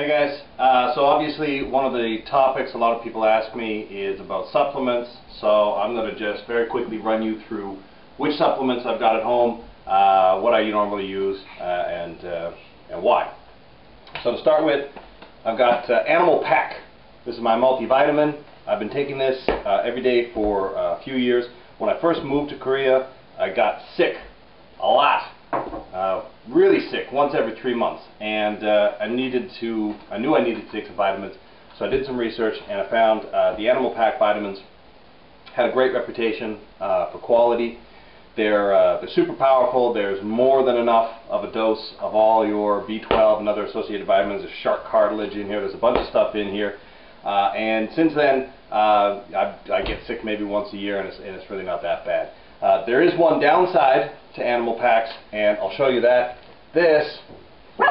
Hey guys, so obviously one of the topics a lot of people ask me is about supplements, so I'm going to just very quickly run you through which supplements I've got at home, what I normally use, and why. So to start with, I've got Animal Pack. This is my multivitamin. I've been taking this every day for a few years. When I first moved to Korea, I got sick a lot. Really sick, once every 3 months, and I knew I needed to take some vitamins, so I did some research and I found the Animal Pack vitamins had a great reputation for quality. They're super powerful. There's more than enough of a dose of all your B12 and other associated vitamins. There's shark cartilage in here. There's a bunch of stuff in here, and since then I get sick maybe once a year, and it's really not that bad. There is one downside to Animal Packs, and I'll show you that. This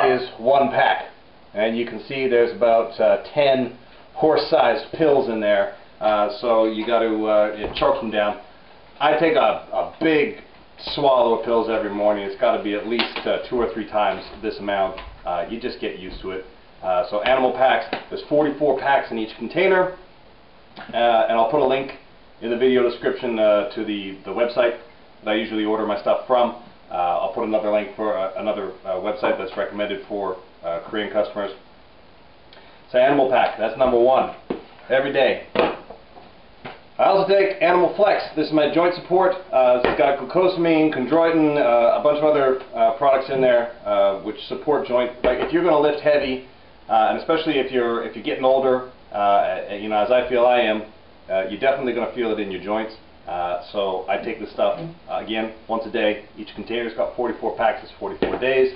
is one pack, and you can see there's about 10 horse-sized pills in there, so you got to choke them down. I take a big swallow of pills every morning. It's got to be at least 2 or 3 times this amount. You just get used to it. So Animal Packs, there's 44 packs in each container, and I'll put a link in the video description to the website that I usually order my stuff from. I'll put another link for another website that's recommended for Korean customers. So Animal Pack, that's number 1, every day. I also take Animal Flex. This is my joint support. It's got glucosamine, chondroitin, a bunch of other products in there which support joint. Like if you're going to lift heavy, and especially if you're getting older, you know, as I feel I am, you're definitely going to feel it in your joints. So I take this stuff, again, once a day. Each container's got 44 packs, it's 44 days.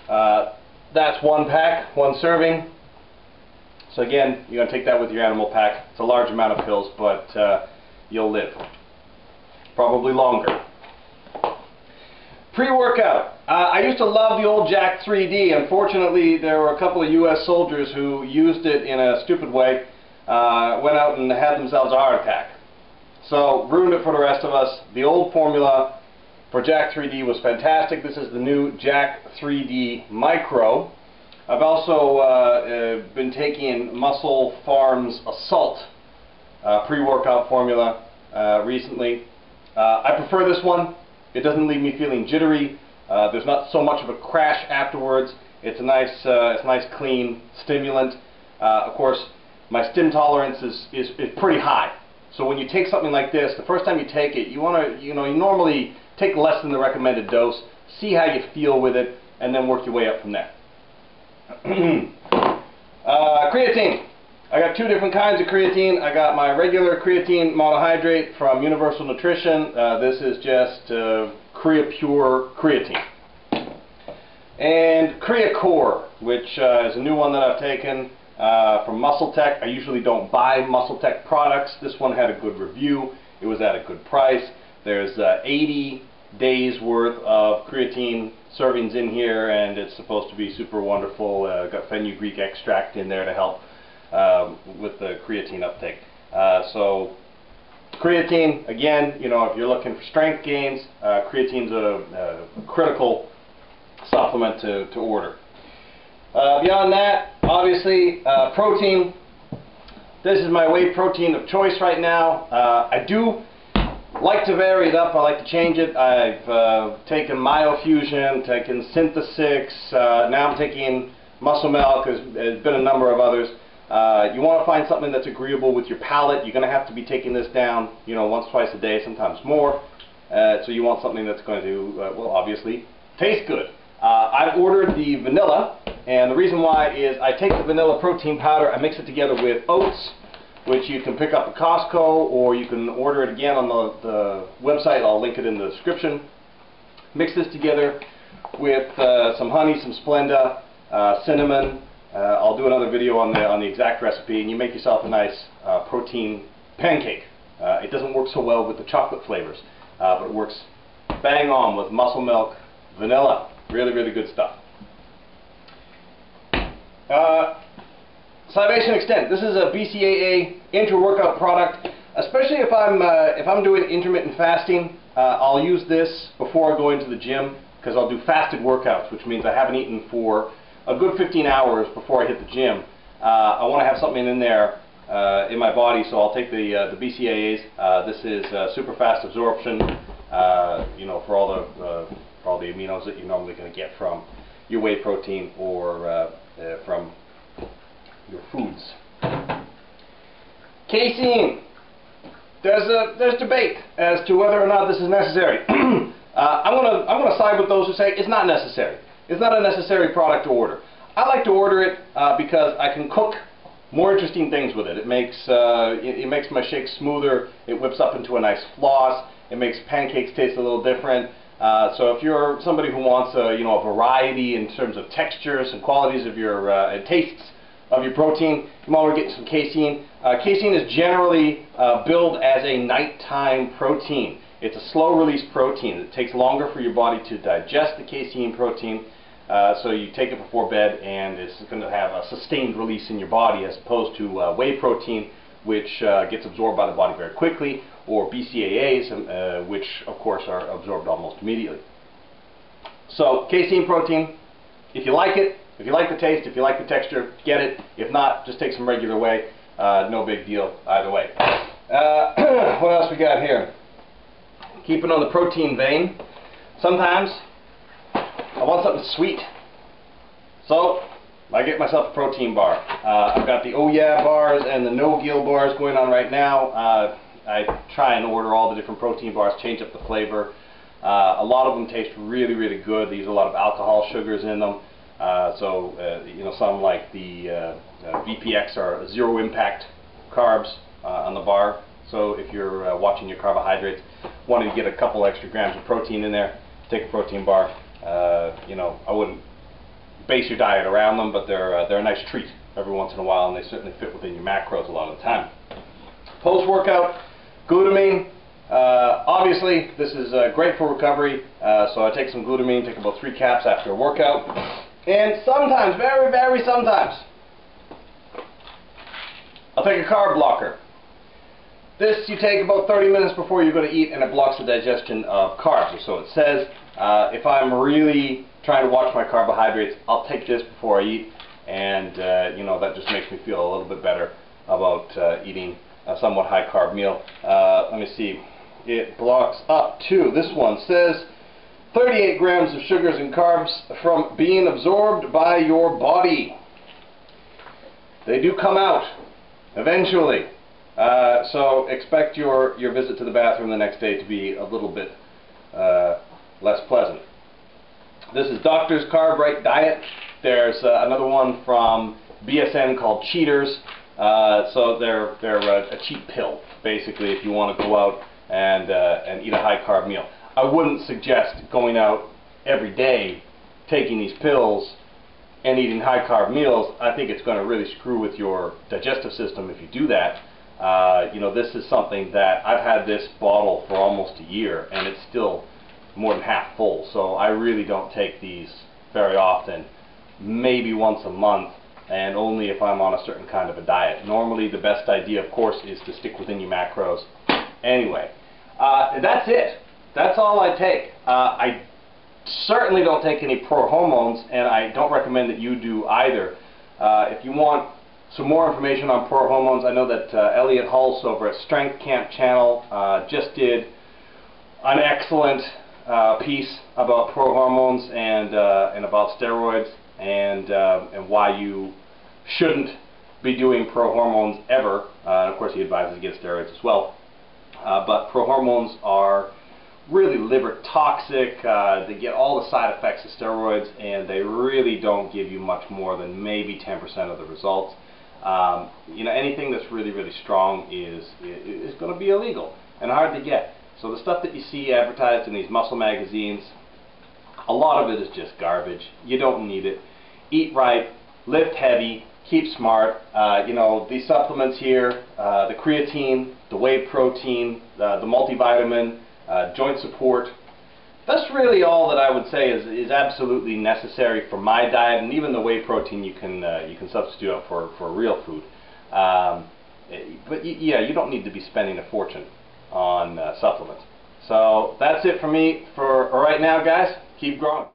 That's 1 pack, 1 serving. So again, you're going to take that with your Animal Pack. It's a large amount of pills, but you'll live. Probably longer. Pre-workout. I used to love the old Jack 3D. Unfortunately, there were a couple of US soldiers who used it in a stupid way. Went out and had themselves a heart attack. So, ruined it for the rest of us. The old formula for Jack 3D was fantastic. This is the new Jack 3D Micro. I've also been taking Muscle Farms Assault pre-workout formula recently. I prefer this one. It doesn't leave me feeling jittery. There's not so much of a crash afterwards. It's a nice clean stimulant. Of course, my stim tolerance is pretty high. So when you take something like this, the first time you take it, you normally take less than the recommended dose, see how you feel with it, and then work your way up from there. Creatine. I got 2 different kinds of creatine. I got my regular creatine monohydrate from Universal Nutrition. This is just Creapure creatine. And Creacore, which is a new one that I've taken from Muscle Tech. I usually don't buy Muscle Tech products. This one had a good review. It was at a good price. There's 80 days worth of creatine servings in here, and it's supposed to be super wonderful. Got fenugreek extract in there to help with the creatine uptake. So creatine, again, you know, if you're looking for strength gains, creatine's a critical supplement to order. Beyond that, obviously, protein. This is my whey protein of choice right now. I do like to vary it up. I like to change it. I've taken Myofusion, taken Synthesix. Now I'm taking Muscle Milk. There's been a number of others. You want to find something that's agreeable with your palate. You're going to have to be taking this down, you know, once, twice a day, sometimes more. So you want something that's going to, well, obviously, taste good. I've ordered the vanilla, and the reason why is I take the vanilla protein powder, I mix it together with oats, which you can pick up at Costco, or you can order it again on the website. I'll link it in the description. Mix this together with some honey, some Splenda, cinnamon. I'll do another video on the exact recipe, and you make yourself a nice protein pancake. It doesn't work so well with the chocolate flavors, but it works bang on with Muscle Milk, vanilla. Really, really good stuff. Salivation Extend. This is a BCAA intra-workout product. Especially if I'm doing intermittent fasting, I'll use this before I go into the gym, because I'll do fasted workouts, which means I haven't eaten for a good 15 hours before I hit the gym. I want to have something in there in my body, so I'll take the BCAAs. This is super fast absorption, you know, for all the aminos that you're normally going to get from your whey protein or from your foods. Casein. There's debate as to whether or not this is necessary. I'm gonna side with those who say it's not necessary. It's not a necessary product to order. I like to order it because I can cook more interesting things with it. It makes my shakes smoother. It whips up into a nice floss. It makes pancakes taste a little different. So if you're somebody who wants a variety in terms of textures and qualities of your and tastes of your protein, you might want to get some casein. Casein is generally billed as a nighttime protein. It's a slow-release protein. It takes longer for your body to digest the casein protein, so you take it before bed, and it's going to have a sustained release in your body, as opposed to whey protein, which gets absorbed by the body very quickly, or BCAAs, which of course are absorbed almost immediately. So casein protein, if you like it, if you like the taste, if you like the texture, get it. If not, just take some regular whey. No big deal either way. What else we got here? Keeping on the protein vein, sometimes I want something sweet. So I get myself a protein bar. I've got the Oh Yeah bars and the No Gill bars going on right now. I try and order all the different protein bars, change up the flavor. A lot of them taste really, really good. They use a lot of alcohol sugars in them. You know, some like the VPX are zero impact carbs on the bar. So if you're watching your carbohydrates, wanting to get a couple extra grams of protein in there, take a protein bar. You know, I wouldn't base your diet around them, but they're a nice treat every once in a while, and they certainly fit within your macros a lot of the time. Post-workout, glutamine. Obviously, this is great for recovery, so I take some glutamine, take about 3 caps after a workout. And sometimes, very, very sometimes, I'll take a carb blocker. This you take about 30 minutes before you're going to eat, and it blocks the digestion of carbs, or so it says. If I'm really trying to watch my carbohydrates, I'll take this before I eat, and you know, that just makes me feel a little bit better about eating a somewhat high carb meal. Let me see. It blocks up to, this one says, 38 grams of sugars and carbs from being absorbed by your body. They do come out eventually. So expect your visit to the bathroom the next day to be a little bit less pleasant. This is Doctor's Carb Right Diet. There's another one from BSN called Cheaters. So they're a cheat pill, basically, if you want to go out and eat a high carb meal. I wouldn't suggest going out every day taking these pills and eating high carb meals. I think it's going to really screw with your digestive system if you do that. You know, this is something that I've had this bottle for almost a year, and it's still more than half full. So I really don't take these very often, maybe once a month, and only if I'm on a certain kind of a diet. Normally the best idea, of course, is to stick within your macros. Anyway, that's it. That's all I take. I certainly don't take any pro-hormones, and I don't recommend that you do either. If you want some more information on pro-hormones, I know that Elliot Hulse over at Strength Camp Channel just did an excellent piece about pro-hormones and about steroids and why you shouldn't be doing pro-hormones ever. Of course, he advises against steroids as well. But pro-hormones are really liver toxic. They get all the side effects of steroids, and they really don't give you much more than maybe 10% of the results. You know, anything that's really, really strong is going to be illegal and hard to get. So the stuff that you see advertised in these muscle magazines, a lot of it is just garbage. You don't need it. Eat right, lift heavy, keep smart. You know, these supplements here, the creatine, the whey protein, the multivitamin, joint support, that's really all that I would say is absolutely necessary for my diet. And even the whey protein you can substitute out for real food. But yeah, you don't need to be spending a fortune on supplements. So that's it for me for right now, guys. Keep growing.